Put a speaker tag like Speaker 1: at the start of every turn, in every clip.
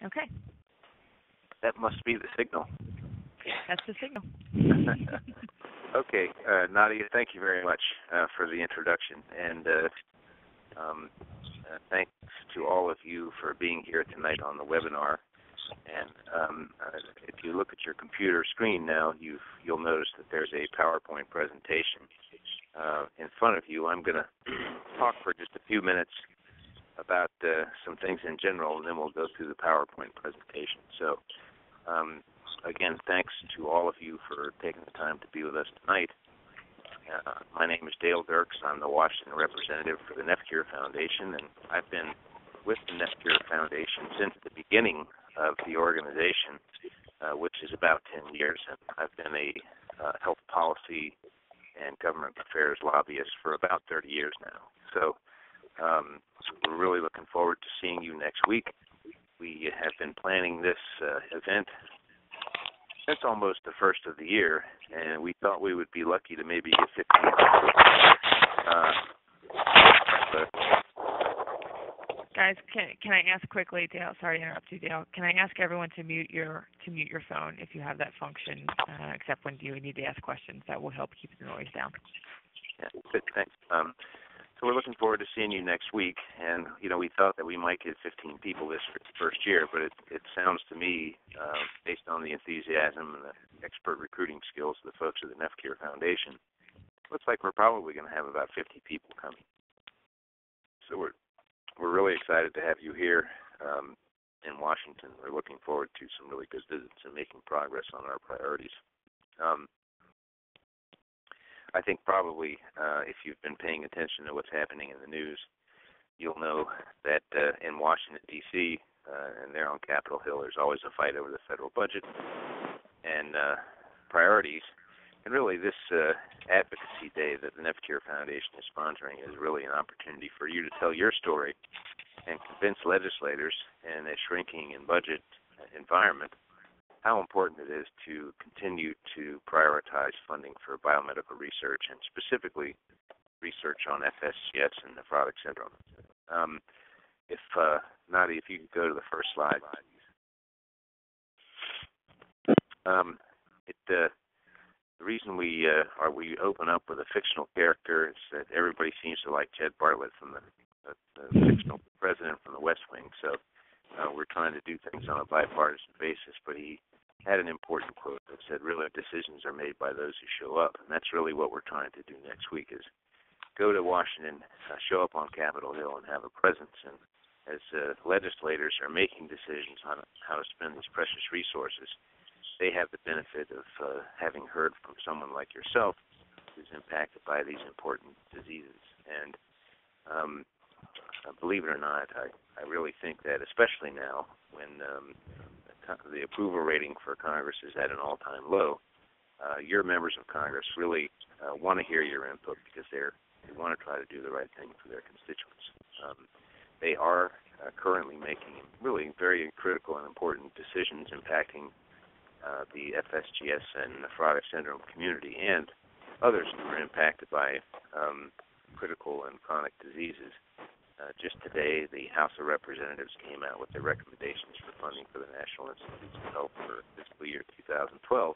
Speaker 1: Okay.
Speaker 2: That must be the signal.
Speaker 1: That's the signal.
Speaker 2: Okay, Nadia, thank you very much for the introduction, and thanks to all of you for being here tonight on the webinar. And if you look at your computer screen now, you'll notice that there's a PowerPoint presentation in front of you. I'm going to talk for just a few minutes about some things in general, and then we'll go through the PowerPoint presentation. So, again, thanks to all of you for taking the time to be with us tonight. My name is Dale Dirks. I'm the Washington representative for the NephCure Foundation, and I've been with the NephCure Foundation since the beginning of the organization, which is about 10 years. And I've been a health policy and government affairs lobbyist for about 30 years now. So we're really looking forward to seeing you next week. We have been planning this event since almost the first of the year, and we thought we would be lucky to maybe get 15 people.
Speaker 1: Guys, can I ask quickly, Dale? Sorry to interrupt you, Dale. Can I ask everyone to mute your phone if you have that function, except when you need to ask questions? That will help keep the noise down.
Speaker 2: Yeah, good. Thanks. So we're looking forward to seeing you next week, and we thought that we might get 15 people this first year, but it sounds to me, based on the enthusiasm and the expert recruiting skills of the folks at the NephCure Foundation, looks like we're probably going to have about 50 people coming. So we're really excited to have you here in Washington. We're looking forward to some really good visits and making progress on our priorities. I think probably if you've been paying attention to what's happening in the news, you'll know that in Washington, D.C., and there on Capitol Hill, there's always a fight over the federal budget and priorities. And really this Advocacy Day that the NephCure Foundation is sponsoring is really an opportunity for you to tell your story and convince legislators in a shrinking in budget environment how important it is to continue to prioritize funding for biomedical research, and specifically research on FSGS and nephrotic syndrome. If Nadia, if you could go to the first slide. The reason we open up with a fictional character is that everybody seems to like Jed Bartlett from the fictional president from the West Wing. So we're trying to do things on a bipartisan basis, but he had an important quote that said, really, decisions are made by those who show up. And that's really what we're trying to do next week is go to Washington, show up on Capitol Hill, and have a presence. And as legislators are making decisions on how to spend these precious resources, they have the benefit of having heard from someone like yourself who's impacted by these important diseases. And believe it or not, I really think that, especially now when the approval rating for Congress is at an all-time low, your members of Congress really want to hear your input because they want to try to do the right thing for their constituents. They are currently making really very critical and important decisions impacting the FSGS and nephrotic syndrome community and others who are impacted by critical and chronic diseases. Just today, the House of Representatives came out with their recommendations for funding for the National Institutes of Health for fiscal year 2012.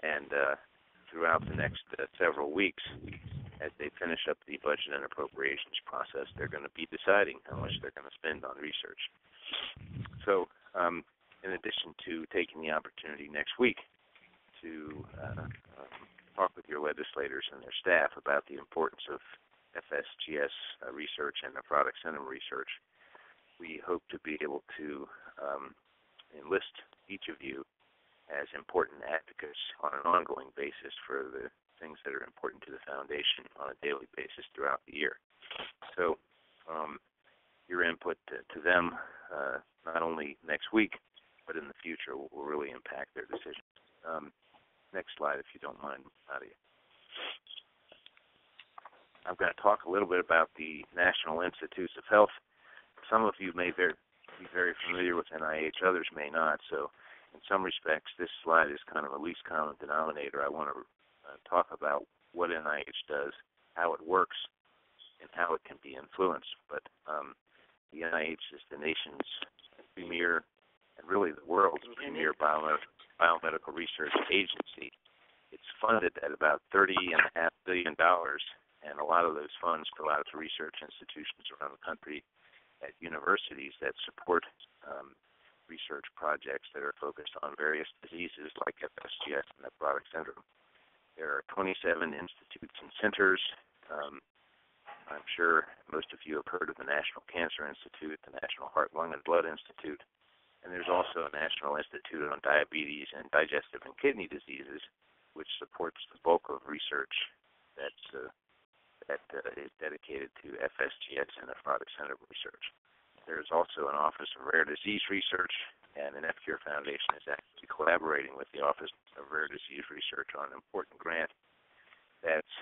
Speaker 2: And throughout the next several weeks, as they finish up the budget and appropriations process, they're going to be deciding how much they're going to spend on research. So in addition to taking the opportunity next week to talk with your legislators and their staff about the importance of FSGS research and nephrotic syndrome research, we hope to be able to enlist each of you as important advocates on an ongoing basis for the things that are important to the Foundation on a daily basis throughout the year. So your input to them, not only next week, but in the future, will really impact their decisions. Next slide, if you don't mind, Nadia. I'm going to talk a little bit about the National Institutes of Health. Some of you may be very familiar with NIH, others may not. So in some respects, this slide is kind of a least common denominator. I want to talk about what NIH does, how it works, and how it can be influenced. But the NIH is the nation's premier premier biomedical research agency. It's funded at about $30.5 billion, and a lot of those funds go out to research institutions around the country at universities that support research projects that are focused on various diseases like FSGS and nephrotic syndrome. There are 27 institutes and centers. I'm sure most of you have heard of the National Cancer Institute, the National Heart, Lung, and Blood Institute, and there's also a National Institute on Diabetes and Digestive and Kidney Diseases, which supports the bulk of research that is dedicated to FSGS and nephrotic syndrome research. There's also an Office of Rare Disease Research, and the NephCure Foundation is actually collaborating with the Office of Rare Disease Research on an important grant that's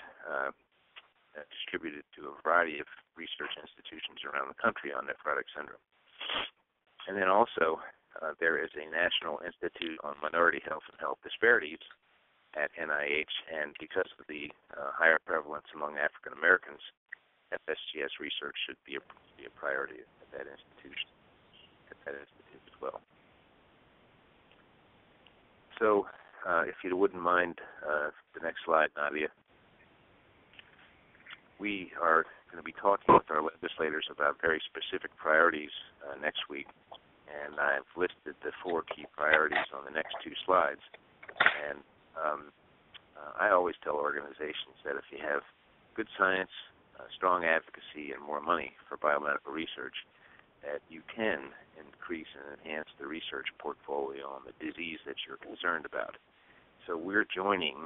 Speaker 2: distributed to a variety of research institutions around the country on nephrotic syndrome. And then also, there is a National Institute on Minority Health and Health Disparities at NIH, and because of the higher prevalence among African Americans, FSGS research should be a priority at that institute as well. So, if you wouldn't mind the next slide, Nadia. We are going to be talking with our legislators about very specific priorities next week, and I've listed the 4 key priorities on the next 2 slides. And I always tell organizations that if you have good science, strong advocacy, and more money for biomedical research, that you can increase and enhance the research portfolio on the disease that you're concerned about. So we're joining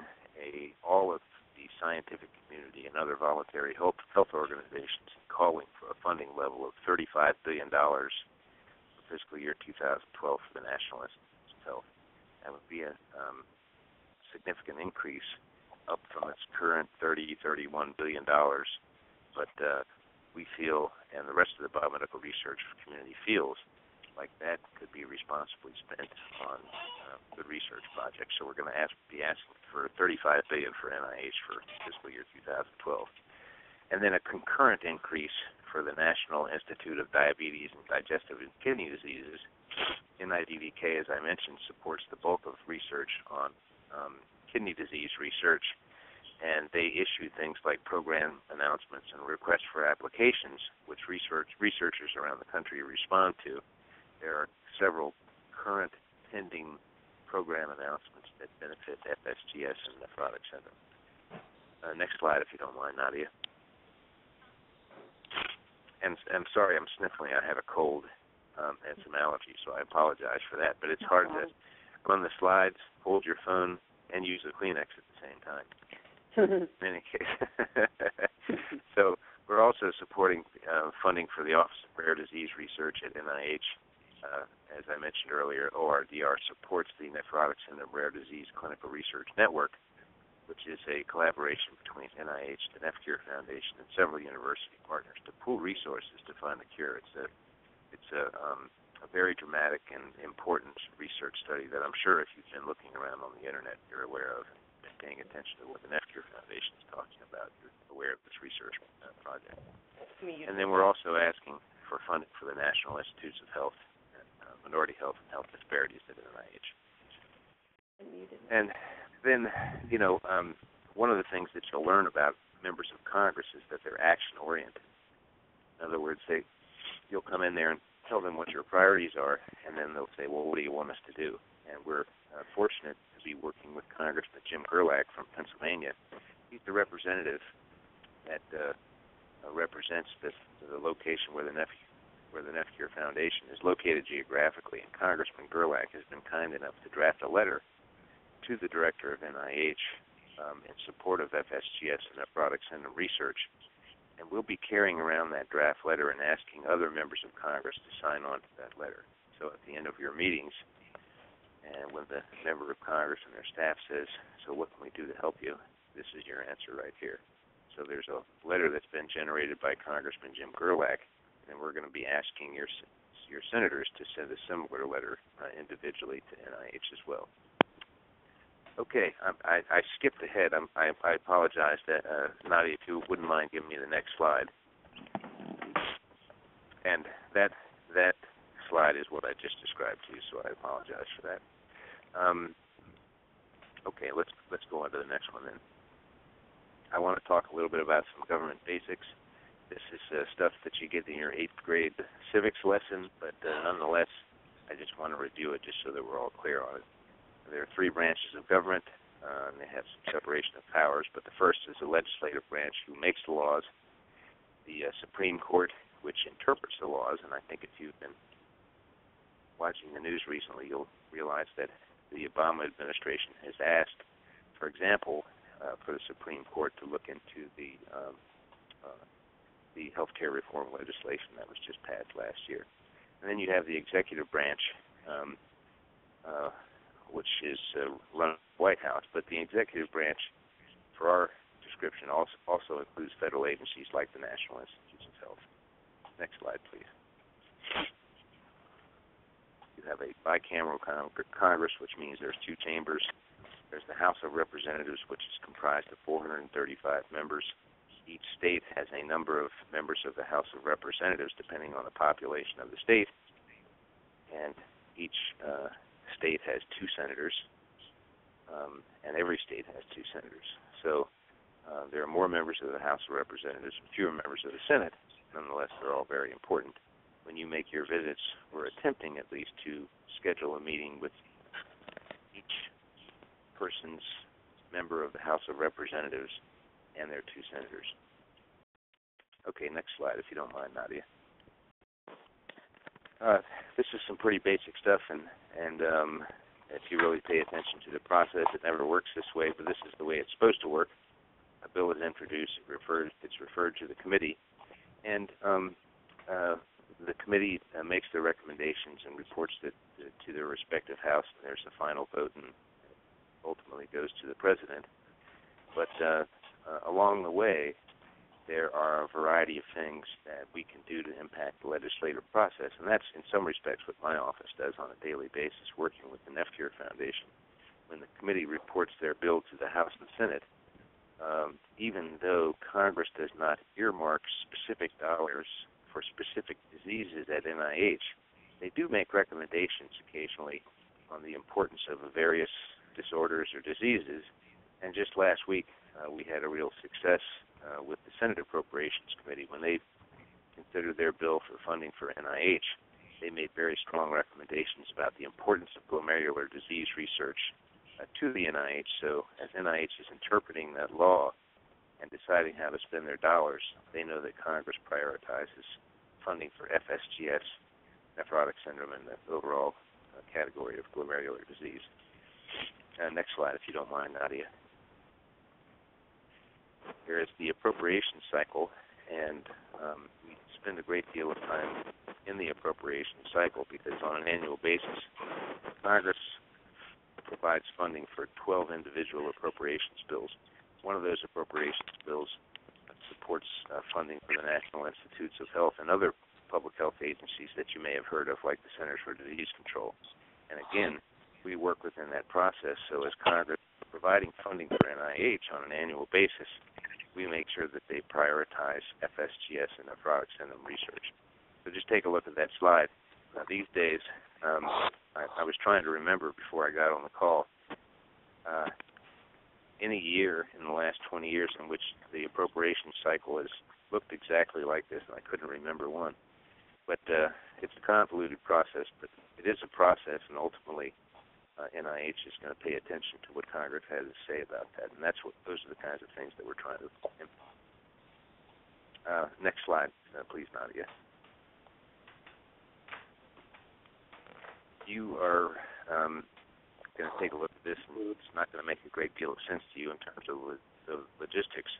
Speaker 2: all of the scientific community and other voluntary health organizations calling for a funding level of $35 billion for fiscal year 2012 for the National Institutes of Health. That would be a significant increase up from its current $31 billion. But we feel, and the rest of the biomedical research community feels, like that could be responsibly spent on good research projects. So we're going to be asking for $35 billion for NIH for fiscal year 2012. And then a concurrent increase for the National Institute of Diabetes and Digestive and Kidney Diseases. NIDDK, as I mentioned, supports the bulk of research on kidney disease research, and they issue things like program announcements and requests for applications, which researchers around the country respond to. There are several current pending program announcements that benefit FSGS and nephrotic syndrome. Next slide, if you don't mind, Nadia. And I'm sorry, I'm sniffling. I have a cold and some allergies, so I apologize for that. But it's hard to run the slides, hold your phone, and use a Kleenex at the same time. In any case. So we're also supporting funding for the Office of Rare Disease Research at NIH. As I mentioned earlier, ORDR supports the Nephrotic Syndrome Rare Disease Clinical Research Network, which is a collaboration between NIH, the NephCure Foundation, and several university partners to pool resources to find a cure. It's a very dramatic and important research study that I'm sure if you've been looking around on the internet, you're aware of, and paying attention to what the NephCure Foundation is talking about. You're aware of this research project. And then we're also asking for funding for the National Institutes of Health, Minority Health and Health Disparities at NIH. And then, one of the things that you'll learn about members of Congress is that they're action-oriented. In other words, you'll come in there and tell them what your priorities are, and then they'll say, well, what do you want us to do? And we're fortunate to be working with Congressman Jim Gerlach from Pennsylvania. He's the representative that represents the location where the NephCure Foundation is located geographically, and Congressman Gerlach has been kind enough to draft a letter to the director of NIH in support of FSGS and nephrotic syndrome research. And we'll be carrying around that draft letter and asking other members of Congress to sign on to that letter. So at the end of your meetings, and when the member of Congress and their staff says, so what can we do to help you, this is your answer right here. So there's a letter that's been generated by Congressman Jim Gerlach, and we're going to be asking your senators to send a similar letter individually to NIH as well. Okay, I skipped ahead. I apologize. Nadia, if you wouldn't mind giving me the next slide. And that slide is what I just described to you, so I apologize for that. Okay, let's go on to the next one then. I want to talk a little bit about some government basics. This is stuff that you get in your 8th grade civics lesson, but nonetheless, I just want to review it just so that we're all clear on it. There are 3 branches of government, and they have some separation of powers, but the first is the legislative branch, who makes the laws, the Supreme Court, which interprets the laws, and I think if you've been watching the news recently, you'll realize that the Obama administration has asked, for example, for the Supreme Court to look into the health care reform legislation that was just passed last year. And then you have the executive branch, which is run by the White House, but the executive branch, for our description, also includes federal agencies like the National Institutes of Health. Next slide, please. You have a bicameral Congress, which means there's 2 chambers. There's the House of Representatives, which is comprised of 435 members. Each state has a number of members of the House of Representatives, depending on the population of the state. And each state has 2 senators, and every state has 2 senators. So there are more members of the House of Representatives and fewer members of the Senate. Nonetheless, they're all very important. When you make your visits, we're attempting at least to schedule a meeting with each person's member of the House of Representatives and their 2 senators. Okay, next slide, if you don't mind, Nadia. This is some pretty basic stuff, and if you really pay attention to the process, it never works this way, but this is the way it's supposed to work. A bill is introduced, it's referred to the committee, and the committee makes their recommendations and reports to their respective house, and there's a final vote and ultimately goes to the president. But along the way, there are a variety of things that we can do to impact the legislative process, and that's in some respects what my office does on a daily basis, working with the NephCure Foundation. When the committee reports their bill to the House and Senate, even though Congress does not earmark specific dollars for specific diseases at NIH, they do make recommendations occasionally on the importance of various disorders or diseases. And just last week, we had a real success with the Senate Appropriations Committee. When they considered their bill for funding for NIH, they made very strong recommendations about the importance of glomerular disease research to the NIH. So as NIH is interpreting that law and deciding how to spend their dollars, they know that Congress prioritizes funding for FSGS, nephrotic syndrome, and the overall category of glomerular disease. Next slide, if you don't mind, Nadia. Here is the appropriation cycle, and we spend a great deal of time in the appropriation cycle because on an annual basis, Congress provides funding for 12 individual appropriations bills. One of those appropriations bills supports funding for the National Institutes of Health and other public health agencies that you may have heard of, like the Centers for Disease Control. And again, we work within that process, so as Congress is providing funding for NIH on an annual basis, we make sure that they prioritize FSGS and nephrotic syndrome research. So just take a look at that slide. These days, I was trying to remember before I got on the call, any year in the last 20 years in which the appropriation cycle has looked exactly like this, and I couldn't remember one. But it's a convoluted process, but it is a process, and ultimately NIH is going to pay attention to what Congress has to say about that, and those are the kinds of things that we're trying to implement. Next slide, please, Nadia. You are going to take a look at this, and it's not going to make a great deal of sense to you in terms of the logistics,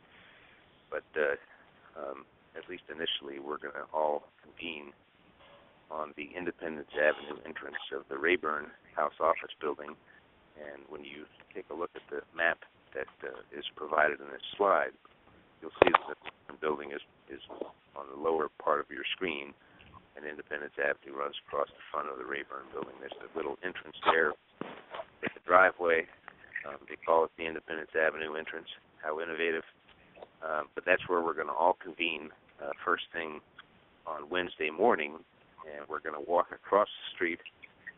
Speaker 2: but at least initially we're going to all convene on the Independence Avenue entrance of the Rayburn House Office Building, and when you take a look at the map that is provided in this slide, you'll see that the building is on the lower part of your screen, and Independence Avenue runs across the front of the Rayburn building. There's a little entrance there. It's a driveway. They call it the Independence Avenue entrance. How innovative. But that's where we're going to all convene first thing on Wednesday morning and we're going to walk across the street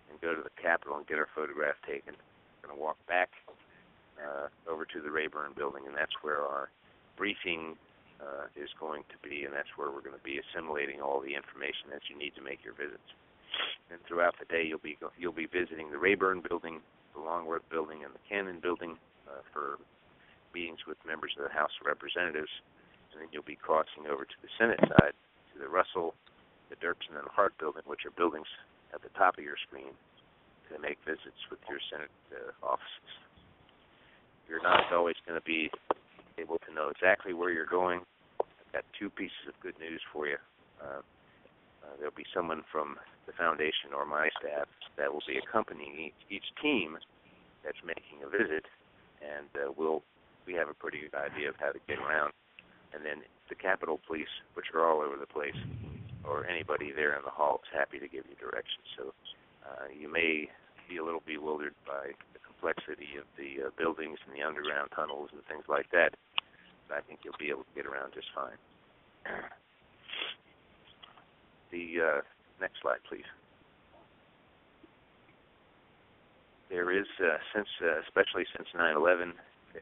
Speaker 2: and go to the Capitol and get our photograph taken. We're going to walk back over to the Rayburn building, and that's where our briefing is going to be, and that's where we're going to be assimilating all the information that you need to make your visits. And throughout the day, you'll be visiting the Rayburn building, the Longworth building, and the Cannon building for meetings with members of the House of Representatives, and then you'll be crossing over to the Senate side, to the Russell, the Dirksen, and the Hart building, which are buildings at the top of your screen, to make visits with your Senate offices. You're not always going to be able to know exactly where you're going. I've got two pieces of good news for you. There'll be someone from the foundation or my staff that will be accompanying each team that's making a visit, and we have a pretty good idea of how to get around. And then the Capitol Police, which are all over the place, or anybody there in the hall is happy to give you directions. So you may be a little bewildered by the complexity of the buildings and the underground tunnels and things like that, but I think you'll be able to get around just fine. The next slide, please. There is, especially since 9/11,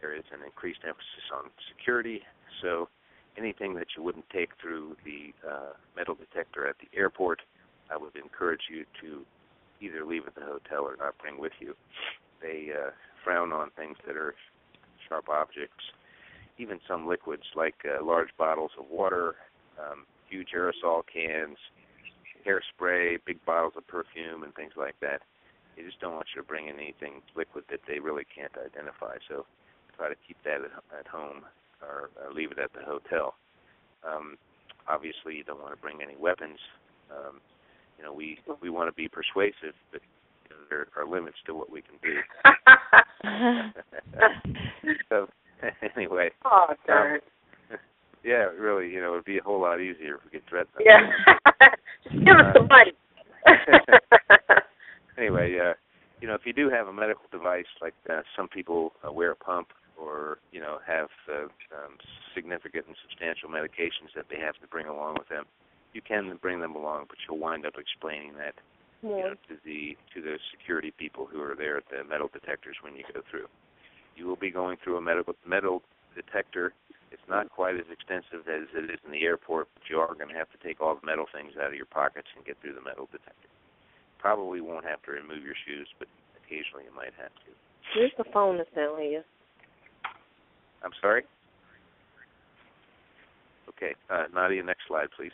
Speaker 2: there is an increased emphasis on security. So anything that you wouldn't take through the metal detector at the airport, I would encourage you to either leave at the hotel or not bring with you. They frown on things that are sharp objects, even some liquids like large bottles of water, huge aerosol cans, hairspray, big bottles of perfume, and things like that. They just don't want you to bring in anything liquid that they really can't identify. So try to keep that at home or leave it at the hotel. Obviously, you don't want to bring any weapons. We want to be persuasive, but there are limits to what we can do. So anyway.
Speaker 3: Oh, darn.
Speaker 2: Yeah, really, it would be a whole lot easier if we could threaten them.
Speaker 3: Yeah. Just give us some money.
Speaker 2: Anyway, if you do have a medical device, like some people wear a pump or, have significant and substantial medications that they have to bring along with them, you can bring them along, but you'll wind up explaining that to the security people who are there at the metal detectors when you go through. You will be going through a metal detector. It's not quite as extensive as it is in the airport, but you are going to have to take all the metal things out of your pockets and get through the metal detector. Probably won't have to remove your shoes, but occasionally you might have to.
Speaker 3: Where's the phone that's down here?
Speaker 2: I'm sorry? Okay. Nadia, next slide, please.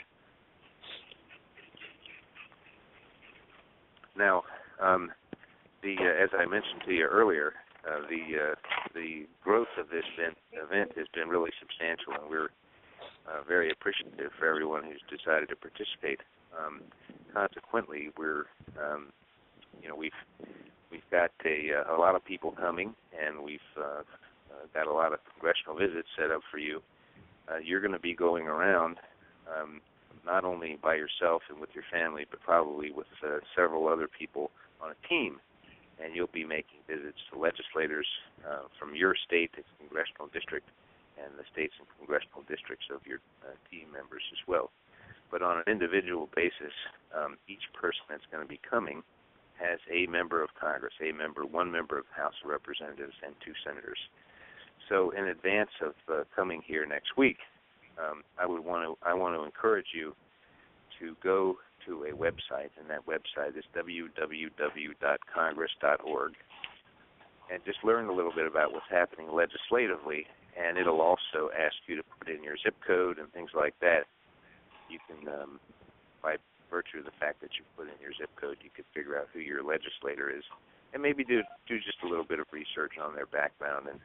Speaker 2: Now, as I mentioned to you earlier, the growth of this event has been really substantial, and we're very appreciative for everyone who's decided to participate. Consequently, we've got a lot of people coming, and we've got a lot of congressional visits set up for you. You're going to be going around not only by yourself and with your family, but probably with several other people on a team. And you'll be making visits to legislators from your state and congressional district and the states and congressional districts of your team members as well. But on an individual basis, each person that's going to be coming has a member of Congress, one member of the House of Representatives, and two senators. So in advance of coming here next week, I want to encourage you to go to a website, and that website is www.congress.org, and just learn a little bit about what's happening legislatively, and it'll also ask you to put in your zip code and things like that. You can, by virtue of the fact that you put in your zip code, you could figure out who your legislator is, and maybe do just a little bit of research on their background and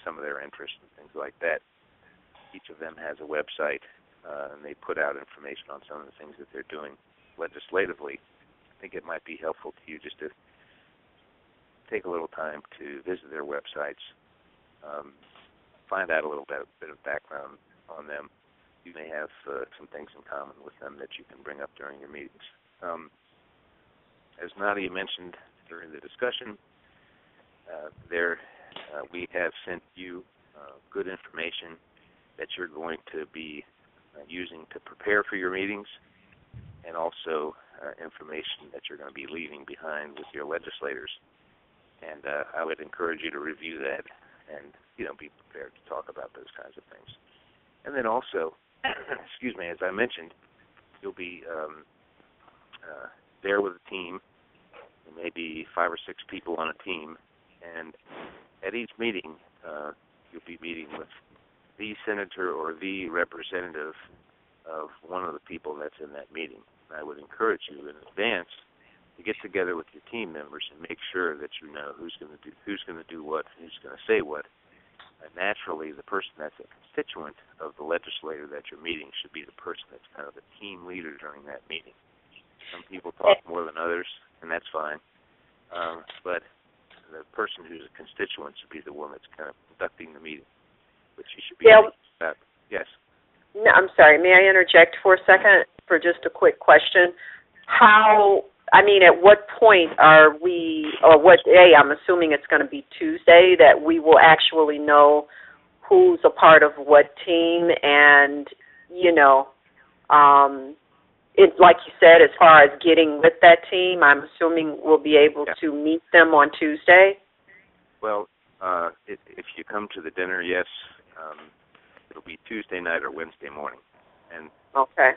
Speaker 2: some of their interests and things like that. Each of them has a website, and they put out information on some of the things that they're doing legislatively. I think it might be helpful to you just to take a little time to visit their websites, find out a little bit of background on them. You may have some things in common with them that you can bring up during your meetings. As Nadia mentioned during the discussion, we have sent you good information that you're going to be using to prepare for your meetings, and also information that you're going to be leaving behind with your legislators. And I would encourage you to review that and, be prepared to talk about those kinds of things. And then also, excuse me, as I mentioned, you'll be there with a team, maybe 5 or 6 people on a team, and at each meeting, you'll be meeting with the senator or the representative of one of the people that's in that meeting. And I would encourage you in advance to get together with your team members and make sure that you know who's going to do what, who's going to say what. Naturally, the person that's a constituent of the legislator that you're meeting should be the person that's kind of the team leader during that meeting. Some people talk more than others, and that's fine. But the person who's a constituent should be the one that's kind of conducting the meeting, which you should be thinking about. Yes.
Speaker 3: No, I'm sorry. May I interject for a second for just a quick question? At what point are we, or what day, I'm assuming it's going to be Tuesday, that we will actually know who's a part of what team and, like you said, as far as getting with that team, I'm assuming we'll be able to meet them on Tuesday?
Speaker 2: Well, if you come to the dinner, yes, it'll be Tuesday night or Wednesday morning. And
Speaker 3: okay.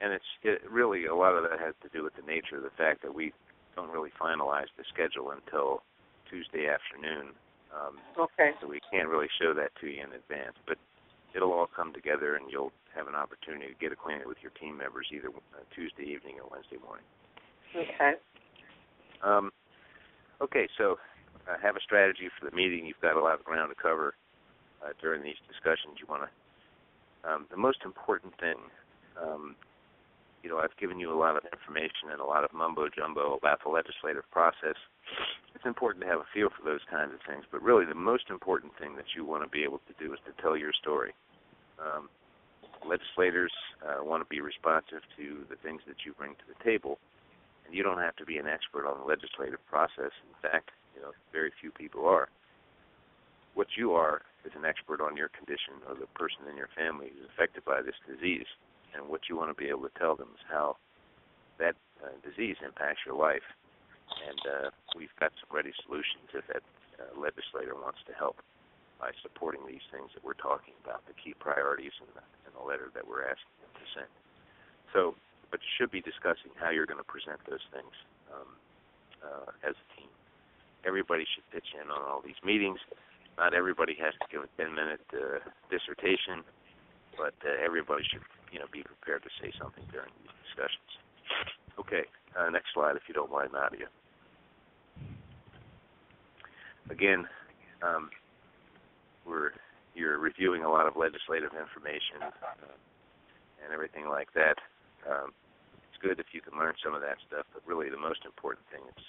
Speaker 2: And it's really, a lot of that has to do with the nature of the fact that we don't really finalize the schedule until Tuesday afternoon.
Speaker 3: Okay.
Speaker 2: So we can't really show that to you in advance. But it'll all come together, and you'll have an opportunity to get acquainted with your team members either Tuesday evening or Wednesday morning.
Speaker 3: Okay.
Speaker 2: Okay, so have a strategy for the meeting. You've got a lot of ground to cover during these discussions. You want to. The most important thing, I've given you a lot of information and a lot of mumbo-jumbo about the legislative process. It's important to have a feel for those kinds of things, but really the most important thing that you want to be able to do is to tell your story. Legislators want to be responsive to the things that you bring to the table, and you don't have to be an expert on the legislative process. In fact, very few people are. What you are is an expert on your condition or the person in your family who's affected by this disease, and what you want to be able to tell them is how that disease impacts your life. And we've got some ready solutions if that legislator wants to help by supporting these things that we're talking about, the key priorities in the letter that we're asking them to send. So, but you should be discussing how you're going to present those things as a team. Everybody should pitch in on all these meetings. Not everybody has to give a 10-minute dissertation, but everybody should, be prepared to say something during these discussions. Okay, next slide, if you don't mind, Nadia. Again, you're reviewing a lot of legislative information and everything like that. It's good if you can learn some of that stuff, but really the most important thing is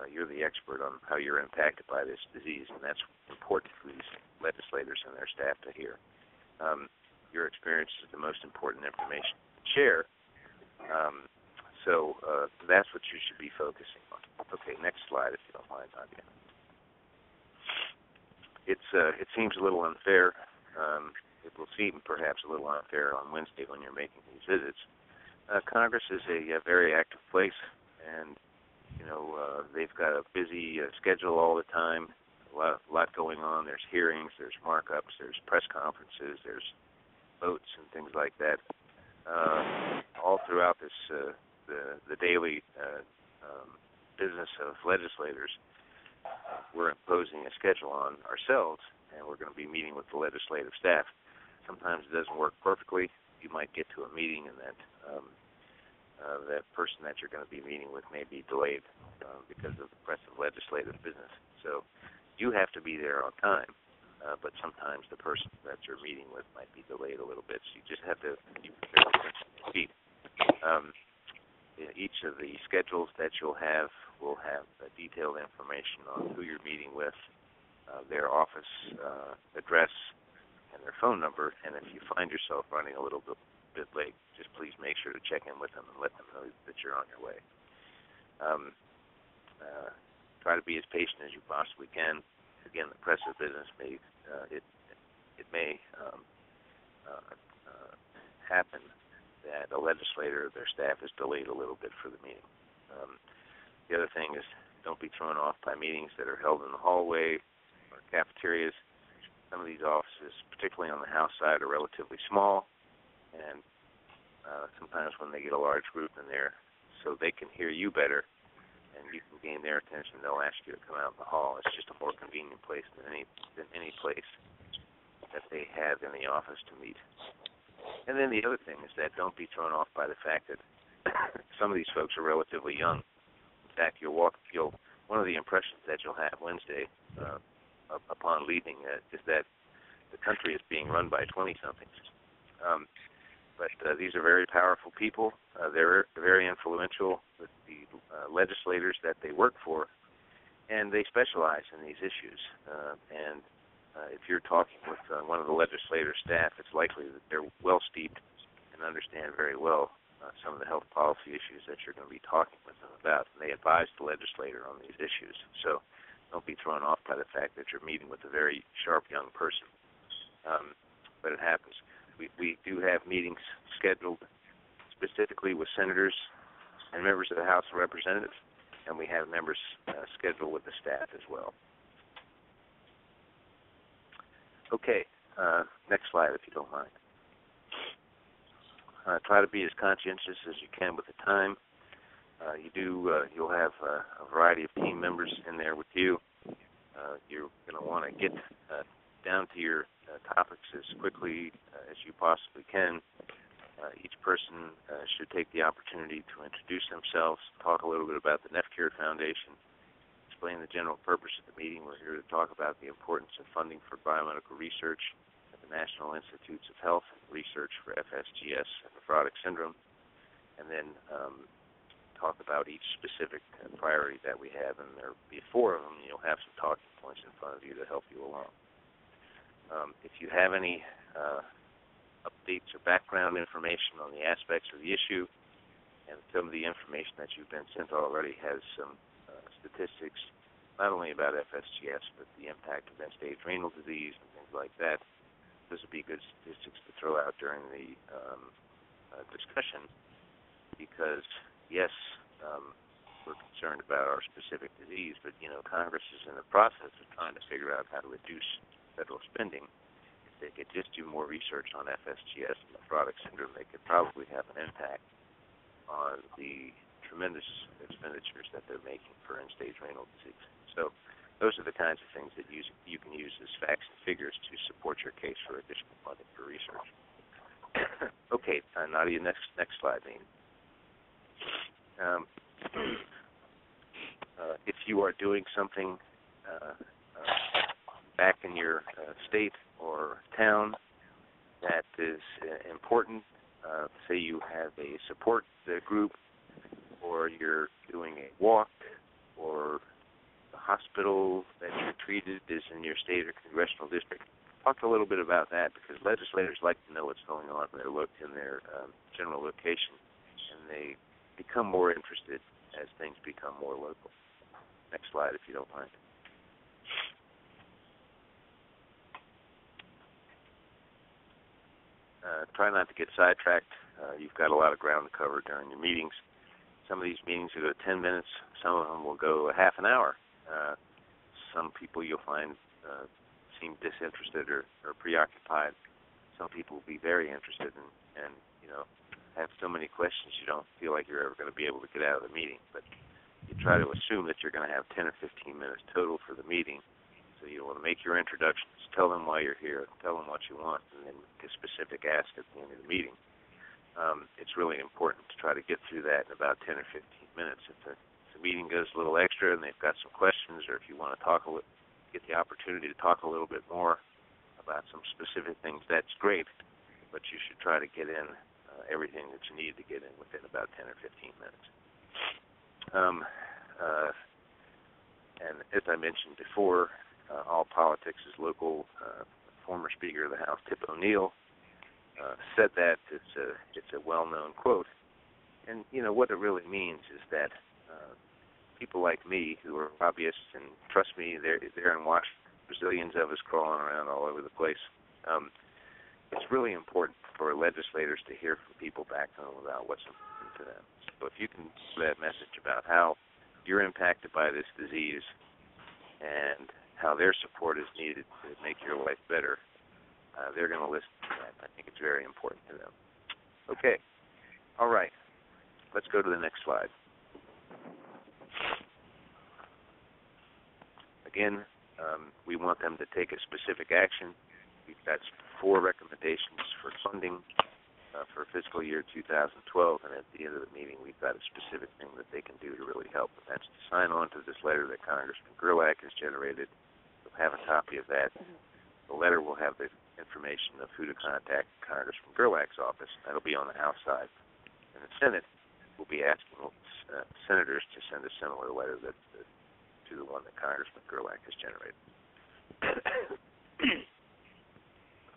Speaker 2: you're the expert on how you're impacted by this disease, and that's important for these legislators and their staff to hear. Your experience is the most important information to share, so that's what you should be focusing on. Okay, next slide, if you don't mind, Nadia. It seems a little unfair. It will seem perhaps a little unfair on Wednesday when you're making these visits. Congress is a very active place, and they've got a busy schedule all the time, a lot going on. There's hearings, there's markups, there's press conferences, there's votes and things like that. All throughout this, the daily business of legislators, we're imposing a schedule on ourselves, and we're going to be meeting with the legislative staff. Sometimes it doesn't work perfectly. You might get to a meeting and that person that you're going to be meeting with may be delayed because of the press of legislative business. So you have to be there on time, but sometimes the person that you're meeting with might be delayed a little bit. So you just have to be prepared to speak. Each of the schedules that you'll have will have detailed information on who you're meeting with, their office address, and their phone number. And if you find yourself running a little bit late, just please make sure to check in with them and let them know that you're on your way. Try to be as patient as you possibly can. Again, the press of business may happen that a legislator or their staff is delayed a little bit for the meeting. The other thing is don't be thrown off by meetings that are held in the hallway or cafeterias. Some of these offices, particularly on the House side, are relatively small, and sometimes when they get a large group in there, so they can hear you better and you can gain their attention, they'll ask you to come out in the hall. It's just a more convenient place than any place that they have in the office to meet. And then the other thing is that don't be thrown off by the fact that some of these folks are relatively young. In fact, one of the impressions that you'll have Wednesday upon leaving is that the country is being run by 20-somethings. But these are very powerful people. They're very influential with the legislators that they work for, and they specialize in these issues. If you're talking with one of the legislator staff, it's likely that they're well steeped and understand very well some of the health policy issues that you're going to be talking with them about, and they advise the legislator on these issues. So don't be thrown off by the fact that you're meeting with a very sharp young person. But it happens. We do have meetings scheduled specifically with senators and members of the House of Representatives, and we have members scheduled with the staff as well. Okay, next slide if you don't mind. Try to be as conscientious as you can with the time. You'll have a variety of team members in there with you. You're going to want to get down to your topics as quickly as you possibly can. Each person should take the opportunity to introduce themselves, talk a little bit about the NephCure Foundation, explain the general purpose of the meeting. We're here to talk about the importance of funding for biomedical research at the National Institutes of Health and research for FSGS and nephrotic syndrome, and then talk about each specific priority that we have, and there'll be 4 of them. You'll have some talking points in front of you to help you along. If you have any updates or background information on the aspects of the issue, and some of the information that you've been sent already has some statistics, not only about FSGS, but the impact of end-stage renal disease and things like that. Those would be good statistics to throw out during the discussion, because, yes, we're concerned about our specific disease, but, Congress is in the process of trying to figure out how to reduce federal spending. If they could just do more research on FSGS and nephrotic syndrome, they could probably have an impact on the tremendous expenditures that they're making for end-stage renal disease. So those are the kinds of things that you can use as facts and figures to support your case for additional funding for research. Okay, Nadia, next slide, Dean. If you are doing something back in your state or town that is important, say you have a support group, or you're doing a walk, or the hospital that you're treated is in your state or congressional district, talk a little bit about that, because legislators like to know what's going on in their general location, and they become more interested as things become more local. Next slide, if you don't mind. Try not to get sidetracked. You've got a lot of ground to cover during your meetings. Some of these meetings will go 10 minutes. Some of them will go a half an hour. Some people you'll find seem disinterested or preoccupied. Some people will be very interested and have so many questions you don't feel like you're ever going to be able to get out of the meeting. But you try to assume that you're going to have 10 or 15 minutes total for the meeting. So you want to make your introductions, tell them why you're here, tell them what you want, and then make a specific ask at the end of the meeting. It's really important to try to get through that in about 10 or 15 minutes. If the meeting goes a little extra and they've got some questions, or if you want to get the opportunity to talk a little bit more about some specific things, that's great, but you should try to get in everything that you need to get in within about 10 or 15 minutes. And as I mentioned before, all politics is local. Former Speaker of the House, Tip O'Neill, said that. It's a well-known quote. And, what it really means is that people like me who are hobbyists, and trust me, they're in Washington, Brazilians of us crawling around all over the place, it's really important for for legislators to hear from people back home about what's important to them. So if you can give that message about how you're impacted by this disease and how their support is needed to make your life better, they're going to listen to that. I think it's very important to them. Okay. All right. Let's go to the next slide. Again, we want them to take a specific action. We've got 4 recommendations for funding for fiscal year 2012, and at the end of the meeting, we've got a specific thing that they can do to really help. And that's to sign on to this letter that Congressman Gerlach has generated. You'll have a copy of that. The letter will have the information of who to contact in Congressman Gerlach's office. That'll be on the House side. And the Senate will be asking senators to send a similar letter to the one that Congressman Gerlach has generated.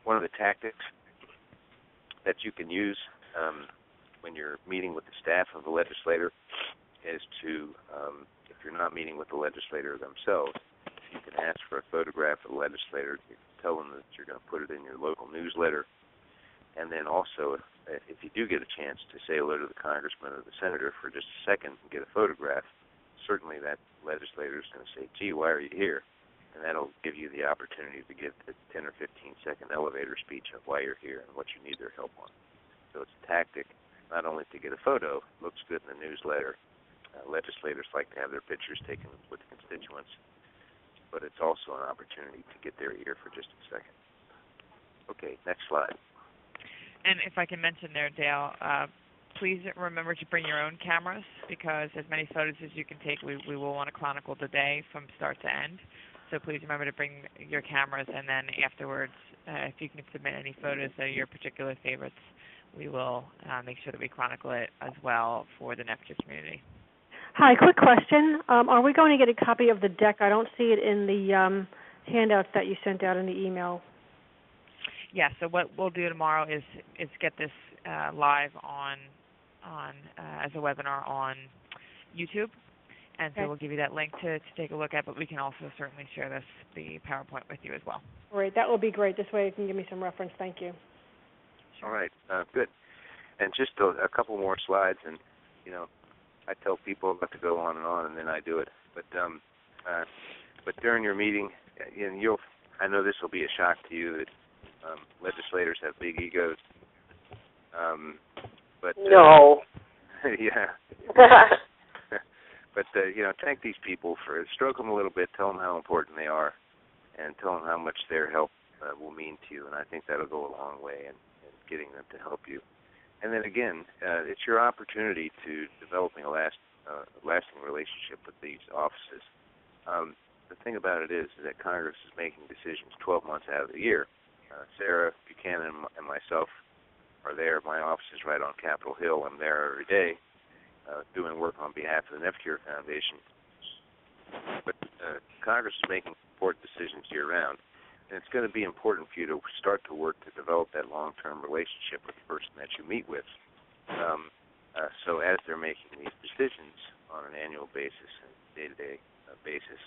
Speaker 2: One of the tactics that you can use when you're meeting with the staff of the legislator is to, if you're not meeting with the legislator themselves, you can ask for a photograph of the legislator. You can tell them that you're going to put it in your local newsletter. And then also, if you do get a chance to say hello to the congressman or the senator for just a second and get a photograph, certainly that legislator is going to say, gee, why are you here? And that'll give you the opportunity to give the 10 or 15-second elevator speech of why you're here and what you need their help on. So it's a tactic not only to get a photo, looks good in the newsletter. Legislators like to have their pictures taken with constituents, but it's also an opportunity to get their ear for just a second. Okay, next slide.
Speaker 1: And if I can mention there, Dale, please remember to bring your own cameras, because as many photos as you can take, we will want to chronicle the day from start to end. So please remember to bring your cameras, and then afterwards, if you can submit any photos that are your particular favorites, we will make sure that we chronicle it as well for the NephCure community.
Speaker 4: Hi, quick question. Are we going to get a copy of the deck? I don't see it in the handouts that you sent out in the email.
Speaker 1: Yeah, so what we'll do tomorrow is get this live on as a webinar on YouTube. And so we'll give you that link to take a look at, but we can also certainly share the PowerPoint with you as well.
Speaker 4: Great. That will be great. This way you can give me some reference. Thank you.
Speaker 2: All right. Good. And just a couple more slides, and, I tell people about to go on, and then I do it. But during your meeting, I know this will be a shock to you that legislators have big egos.
Speaker 3: No.
Speaker 2: Yeah. But, thank these people stroke them a little bit, tell them how important they are, and tell them how much their help will mean to you. And I think that'll go a long way in getting them to help you. And then again, it's your opportunity to developing a lasting relationship with these offices. The thing about it is that Congress is making decisions 12 months out of the year. Sarah Buchanan and myself are there. My office is right on Capitol Hill. I'm there every day doing work on behalf of the NephCure Foundation. But Congress is making important decisions year-round. And it's going to be important for you to start to work to develop that long-term relationship with the person that you meet with. So as they're making these decisions on an annual basis and day-to-day basis,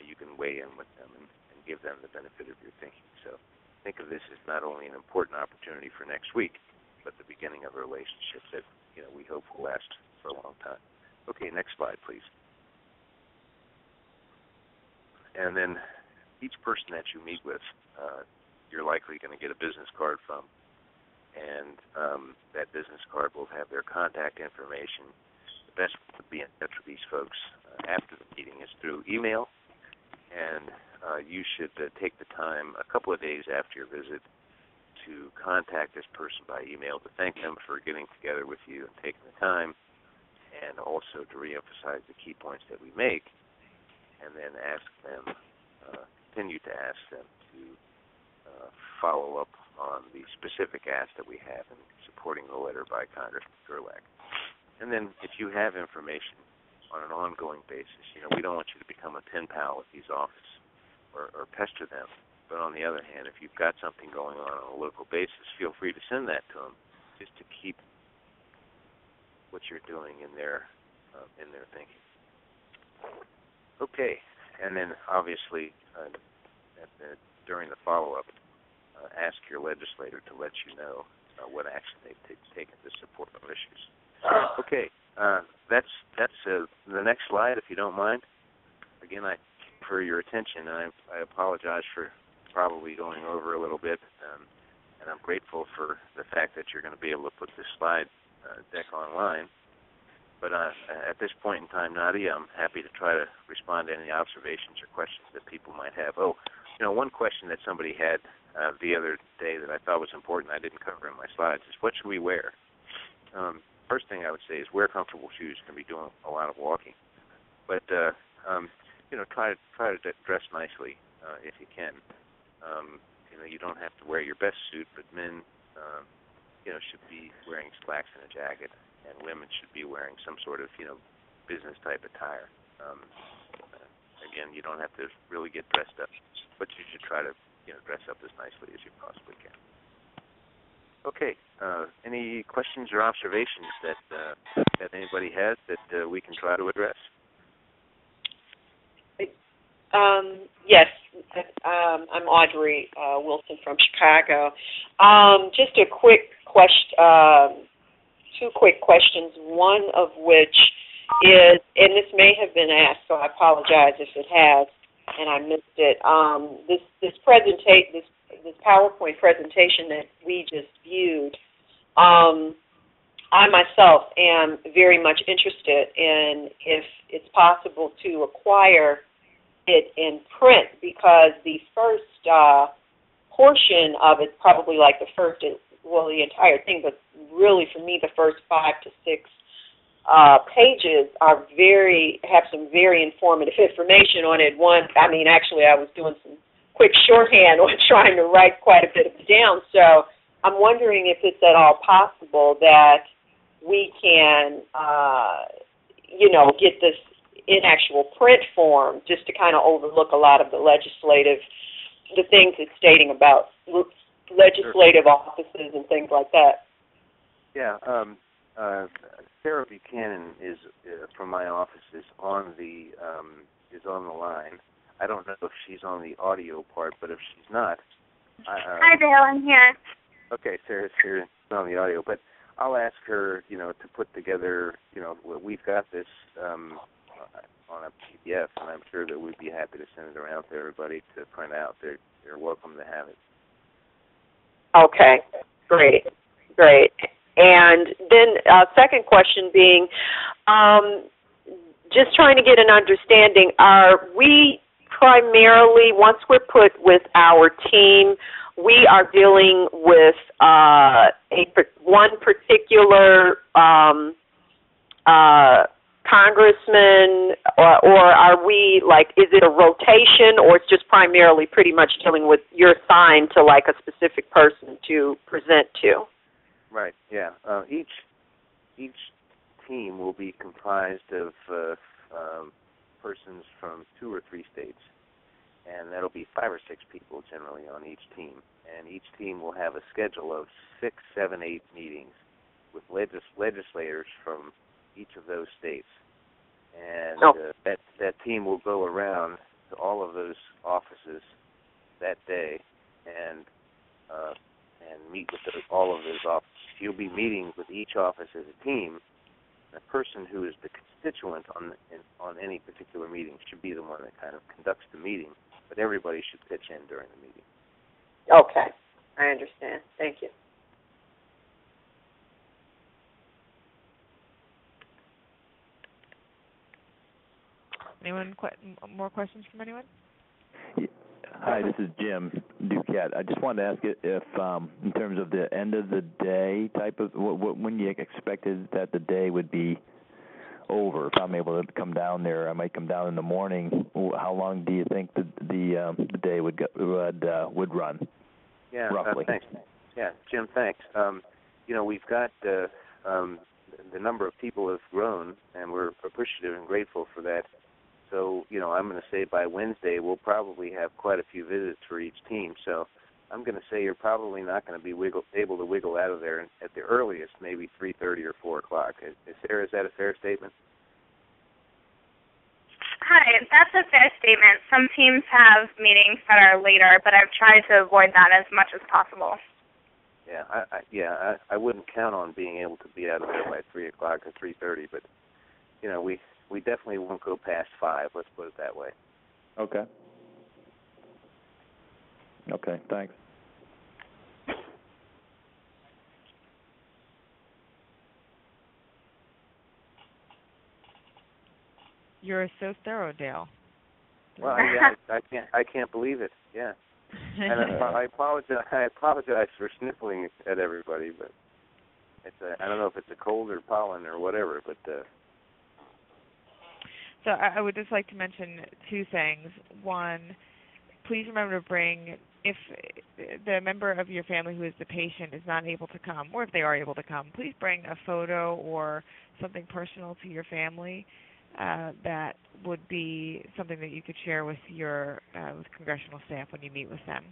Speaker 2: you can weigh in with them and give them the benefit of your thinking. So think of this as not only an important opportunity for next week, but the beginning of a relationship that we hope will last for a long time. Okay, next slide, please. And then each person that you meet with, you're likely going to get a business card from, and that business card will have their contact information. The best way to be in touch with these folks after the meeting is through email, and you should take the time a couple of days after your visit to contact this person by email to thank them for getting together with you and taking the time, and also to reemphasize the key points that we make, and then continue to ask them to follow up on the specific ask that we have in supporting the letter by Congressman Gerlach. And then if you have information on an ongoing basis, we don't want you to become a pen pal at these offices or pester them. But on the other hand, if you've got something going on a local basis, feel free to send that to them just to keep what you're doing in their thinking. Okay, and then obviously during the follow-up, ask your legislator to let you know what action they've taken to support our issues. Okay, that's the next slide, if you don't mind. Again, I for your attention. I apologize for probably going over a little bit, and I'm grateful for the fact that you're going to be able to put this slide deck online. But at this point in time, Nadia, I'm happy to try to respond to any observations or questions that people might have. Oh, one question that somebody had the other day that I thought was important I didn't cover in my slides is what should we wear? First thing I would say is wear comfortable shoes. You're going to be doing a lot of walking. But, try to dress nicely if you can. You don't have to wear your best suit, but men, should be wearing slacks and a jacket, and women should be wearing some sort of, business-type attire. Again, you don't have to really get dressed up, but you should try to, dress up as nicely as you possibly can. Okay, any questions or observations that anybody has that we can try to address?
Speaker 3: Yes, I'm Audrey Wilson from Chicago. Just a quick question, two quick questions, one of which is, and this may have been asked, so I apologize if it has, and I missed it. This PowerPoint presentation that we just viewed, I myself am very much interested in if it's possible to acquire it in print, because the first portion of it, probably like the entire thing, but really for me the first 5 to 6 pages have some very informative information on it. Actually I was doing some quick shorthand on trying to write quite a bit of it down, so I'm wondering if it's at all possible that we can, get this in actual print form, just to kind of overlook a lot of the things it's stating about legislative offices and things like that.
Speaker 2: Yeah, Sarah Buchanan is from my office is on the line. I don't know if she's on the audio part, but if she's not,
Speaker 5: hi Bill, I'm here.
Speaker 2: Okay, Sarah's here on the audio, but I'll ask her, to put together, we've got this on a PDF, and I'm sure that we'd be happy to send it around to everybody to print out. They're welcome to have it.
Speaker 3: Okay, great. And then second question being, just trying to get an understanding, are we primarily, once we're put with our team, we are dealing with one particular congressman, or are we, is it a rotation, or it's just primarily pretty much dealing with, you're assigned to a specific person to present to?
Speaker 2: Right, yeah. Each team will be comprised of persons from 2 or 3 states, and that'll be 5 or 6 people generally on each team. And each team will have a schedule of 6, 7, 8 meetings with legislators from each of those states. And that team will go around to all of those offices that day and meet with all of those offices. You'll be meeting with each office as a team. The person who is the constituent on any particular meeting should be the one that kind of conducts the meeting, but everybody should pitch in during the meeting.
Speaker 3: Okay, I understand. Thank you.
Speaker 1: Anyone? More questions from anyone?
Speaker 6: Hi, this is Jim Duquette. I just wanted to ask if in terms of the end of the day type of, when you expected that the day would be over. If I'm able to come down there, I might come down in the morning. How long do you think the day would run?
Speaker 2: Yeah,
Speaker 6: roughly.
Speaker 2: Thanks. Yeah, Jim, thanks. We've got the number of people has grown, and we're appreciative and grateful for that. So, I'm going to say by Wednesday we'll probably have quite a few visits for each team. So I'm going to say you're probably not going to be able to wiggle out of there at the earliest, maybe 3:30 or 4 o'clock. Sarah, is that a fair statement?
Speaker 5: Hi, that's a fair statement. Some teams have meetings that are later, but I've tried to avoid that as much as possible.
Speaker 2: I wouldn't count on being able to be out of there by 3 o'clock or 3:30, but we definitely won't go past 5. Let's put it that way.
Speaker 6: Okay. Okay. Thanks.
Speaker 1: You're so thorough, Dale.
Speaker 2: Well, I can't believe it. Yeah. And I apologize for sniffling at everybody, but I don't know if it's a cold or pollen or whatever, but.
Speaker 1: So I would just like to mention 2 things. One, please remember to bring, if the member of your family who is the patient is not able to come, or if they are able to come, please bring a photo or something personal to your family. That would be something that you could share with your with congressional staff when you meet with them.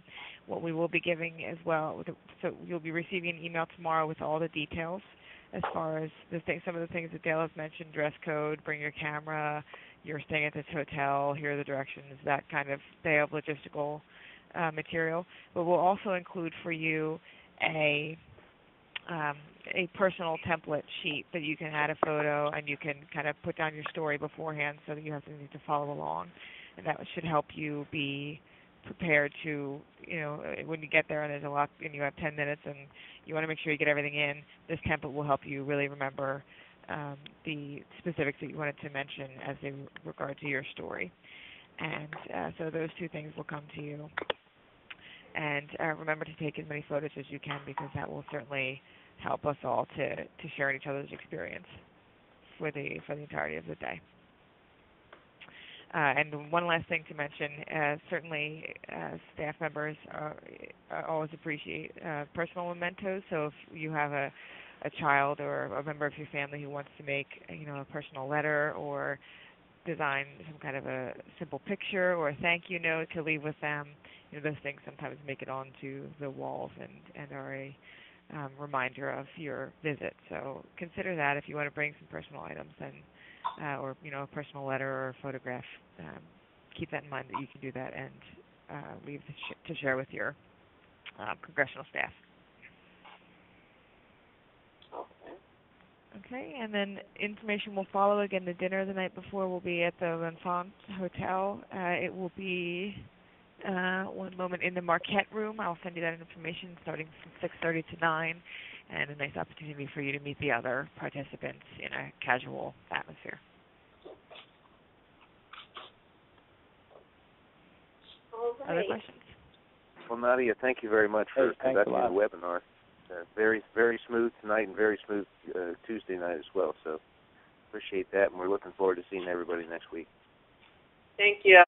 Speaker 1: What we will be giving as well, so you'll be receiving an email tomorrow with all the details as far as some of the things that Dale has mentioned: dress code, bring your camera, you're staying at this hotel, here are the directions, that kind of day of logistical material. But we'll also include for you a personal template sheet that you can add a photo and you can kind of put down your story beforehand so that you have something to follow along. And that should help you be prepared to, when you get there and there's a lot and you have 10 minutes and you want to make sure you get everything in, this template will help you really remember the specifics that you wanted to mention as they regard to your story. And so those 2 things will come to you. And remember to take as many photos as you can, because that will certainly help us all to share in each other's experience for the entirety of the day. And one last thing to mention, certainly staff members always appreciate personal mementos. So if you have a child or a member of your family who wants to make a personal letter or design some kind of a simple picture or a thank you note to leave with them, those things sometimes make it onto the walls and are a reminder of your visit. So consider that if you want to bring some personal items or a personal letter or a photograph. Keep that in mind that you can do that and leave to share with your congressional staff. Okay, and then information will follow. Again, the dinner the night before will be at the L'Enfant Hotel. It will be one moment in the Marquette Room. I'll send you that information starting from 6:30 to 9, and a nice opportunity for you to meet the other participants in a casual atmosphere.
Speaker 3: All right.
Speaker 1: Other questions?
Speaker 2: Well, Nadia, thank you very much for conducting the webinar. Very, very smooth tonight and very smooth Tuesday night as well. So appreciate that, and we're looking forward to seeing everybody next week.
Speaker 3: Thank you.